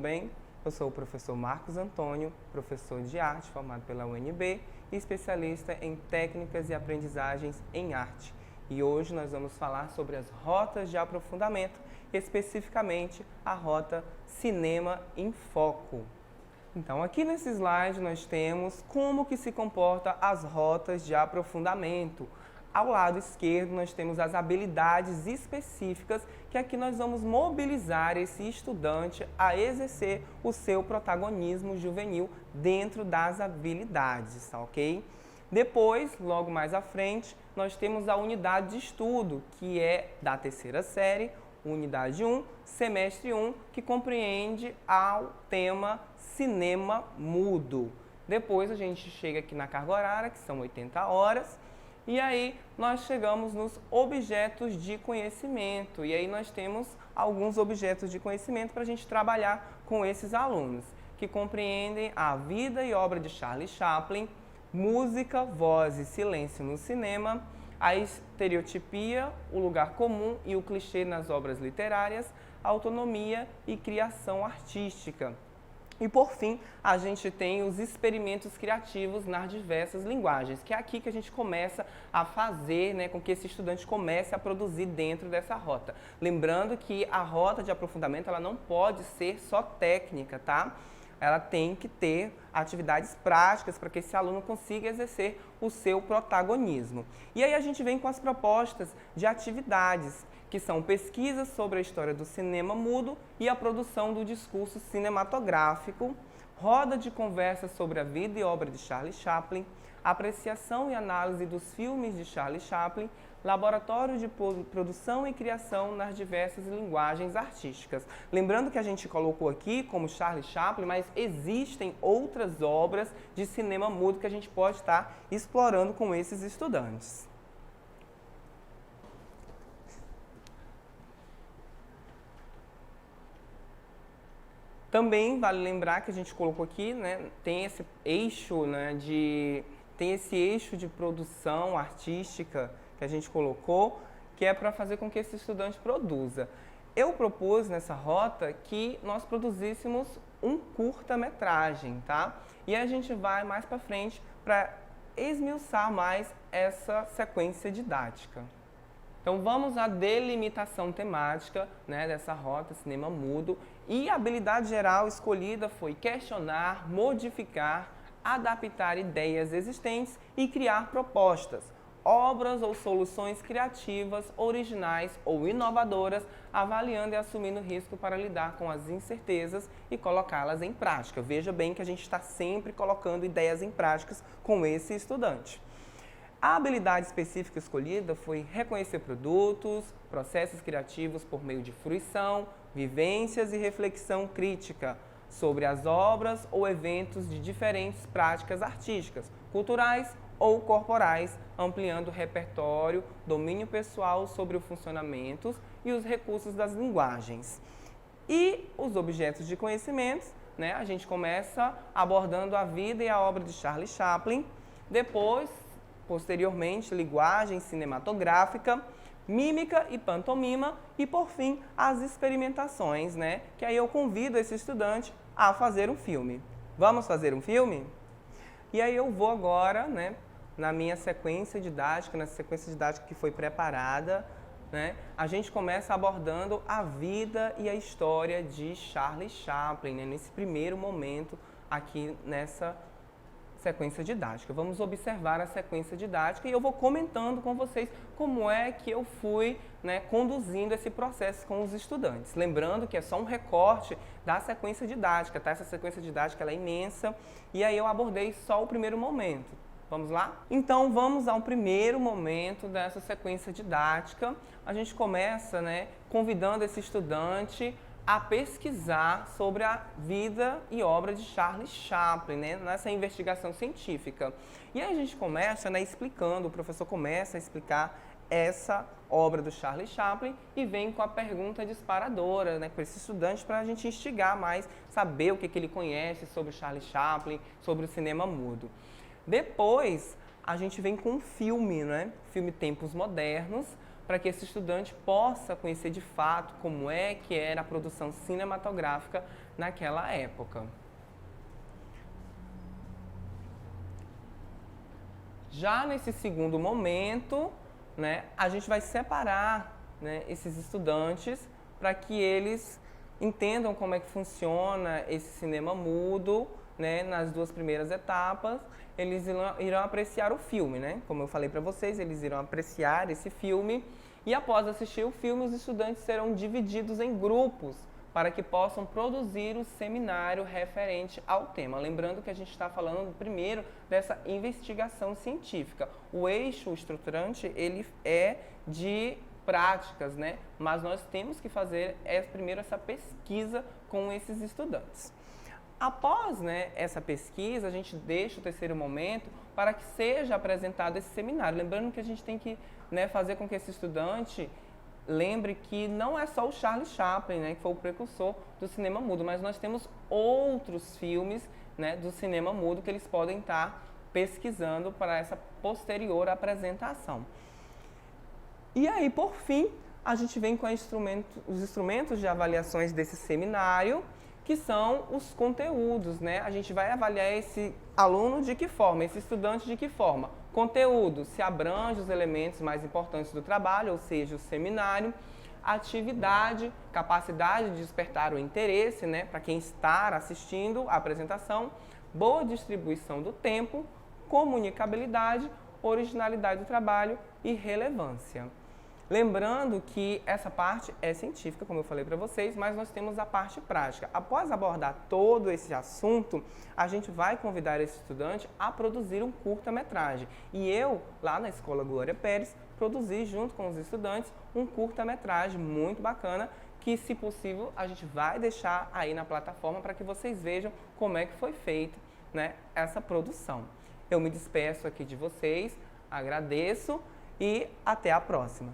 bem? Eu sou o professor Marcos Antônio, professor de arte formado pela UNB e especialista em técnicas e aprendizagens em arte. E hoje nós vamos falar sobre as rotas de aprofundamento, especificamente a rota Cinema em Foco. Então, aqui nesse slide nós temos como que se comporta as rotas de aprofundamento. Ao lado esquerdo nós temos as habilidades específicas que aqui nós vamos mobilizar esse estudante a exercer o seu protagonismo juvenil dentro das habilidades, tá ok? Depois, logo mais à frente, nós temos a unidade de estudo, que é da terceira série, unidade 1, semestre 1, que compreende ao tema cinema mudo. Depois a gente chega aqui na carga horária, que são 80 horas, e aí nós chegamos nos objetos de conhecimento. E aí nós temos alguns objetos de conhecimento para a gente trabalhar com esses alunos, que compreendem a vida e obra de Charlie Chaplin, música, voz e silêncio no cinema, a estereotipia, o lugar comum e o clichê nas obras literárias, autonomia e criação artística. E por fim, a gente tem os experimentos criativos nas diversas linguagens, que é aqui que a gente começa a fazer, né, com que esse estudante comece a produzir dentro dessa rota. Lembrando que a rota de aprofundamento ela não pode ser só técnica, tá? Ela tem que ter atividades práticas para que esse aluno consiga exercer o seu protagonismo. E aí a gente vem com as propostas de atividades, que são pesquisas sobre a história do cinema mudo e a produção do discurso cinematográfico, roda de conversa sobre a vida e obra de Charlie Chaplin, apreciação e análise dos filmes de Charlie Chaplin, laboratório de produção e criação nas diversas linguagens artísticas. Lembrando que a gente colocou aqui como Charlie Chaplin, mas existem outras obras de cinema mudo que a gente pode estar explorando com esses estudantes. Também vale lembrar que a gente colocou aqui, né, tem esse eixo, né, de produção artística que a gente colocou, que é para fazer com que esse estudante produza. Eu propus nessa rota que nós produzíssemos um curta-metragem, tá? E a gente vai mais para frente para esmiuçar mais essa sequência didática. Então vamos à delimitação temática, né, dessa rota cinema mudo, e a habilidade geral escolhida foi questionar, modificar, adaptar ideias existentes e criar propostas, obras ou soluções criativas, originais ou inovadoras, avaliando e assumindo risco para lidar com as incertezas e colocá-las em prática. Veja bem que a gente está sempre colocando ideias em práticas com esse estudante. A habilidade específica escolhida foi reconhecer produtos, processos criativos por meio de fruição, vivências e reflexão crítica sobre as obras ou eventos de diferentes práticas artísticas, culturais ou corporais, ampliando o repertório, domínio pessoal sobre os funcionamentos e os recursos das linguagens. E os objetos de conhecimento, né, a gente começa abordando a vida e a obra de Charlie Chaplin, depois posteriormente, linguagem cinematográfica, mímica e pantomima e, por fim, as experimentações, né? Que aí eu convido esse estudante a fazer um filme. Vamos fazer um filme? E aí eu vou agora, né, na minha sequência didática, que foi preparada, né? A gente começa abordando a vida e a história de Charlie Chaplin, né, nesse primeiro momento aqui nessa sequência didática. Vamos observar a sequência didática e eu vou comentando com vocês como é que eu fui, né, conduzindo esse processo com os estudantes. Lembrando que é só um recorte da sequência didática, tá? Essa sequência didática ela é imensa e aí eu abordei só o primeiro momento. Vamos lá? Então vamos ao primeiro momento dessa sequência didática. A gente começa, né, convidando esse estudante a pesquisar sobre a vida e obra de Charlie Chaplin, né, nessa investigação científica. E aí a gente começa, né, explicando, o professor começa a explicar essa obra do Charlie Chaplin e vem com a pergunta disparadora, né, para esse estudante, para a gente instigar mais, saber o que ele conhece sobre o Charlie Chaplin, sobre o cinema mudo. Depois, a gente vem com um filme, né, filme Tempos Modernos, para que esse estudante possa conhecer de fato como é que era a produção cinematográfica naquela época. Já nesse segundo momento, né, a gente vai separar, né, esses estudantes para que eles entendam como é que funciona esse cinema mudo, né, nas duas primeiras etapas. Eles irão apreciar o filme, né? Como eu falei para vocês, eles irão apreciar esse filme e após assistir o filme, os estudantes serão divididos em grupos para que possam produzir o seminário referente ao tema. Lembrando que a gente está falando primeiro dessa investigação científica. O eixo estruturante, ele é de práticas, né? Mas nós temos que fazer primeiro essa pesquisa com esses estudantes. Após, né, essa pesquisa, a gente deixa o terceiro momento para que seja apresentado esse seminário. Lembrando que a gente tem que, né, fazer com que esse estudante lembre que não é só o Charlie Chaplin, né, que foi o precursor do cinema mudo, mas nós temos outros filmes, né, do cinema mudo que eles podem estar pesquisando para essa posterior apresentação. E aí, por fim, a gente vem com os instrumentos de avaliações desse seminário, que são os conteúdos, né? A gente vai avaliar esse aluno de que forma, esse estudante de que forma. Conteúdo, se abrange os elementos mais importantes do trabalho, ou seja, o seminário. Atividade, capacidade de despertar o interesse, né, para quem está assistindo a apresentação. Boa distribuição do tempo, comunicabilidade, originalidade do trabalho e relevância. Lembrando que essa parte é científica, como eu falei para vocês, mas nós temos a parte prática. Após abordar todo esse assunto, a gente vai convidar esse estudante a produzir um curta-metragem. E eu, lá na Escola Glória Pérez, produzi junto com os estudantes um curta-metragem muito bacana, que, se possível, a gente vai deixar aí na plataforma para que vocês vejam como é que foi feita, né, essa produção. Eu me despeço aqui de vocês, agradeço e até a próxima.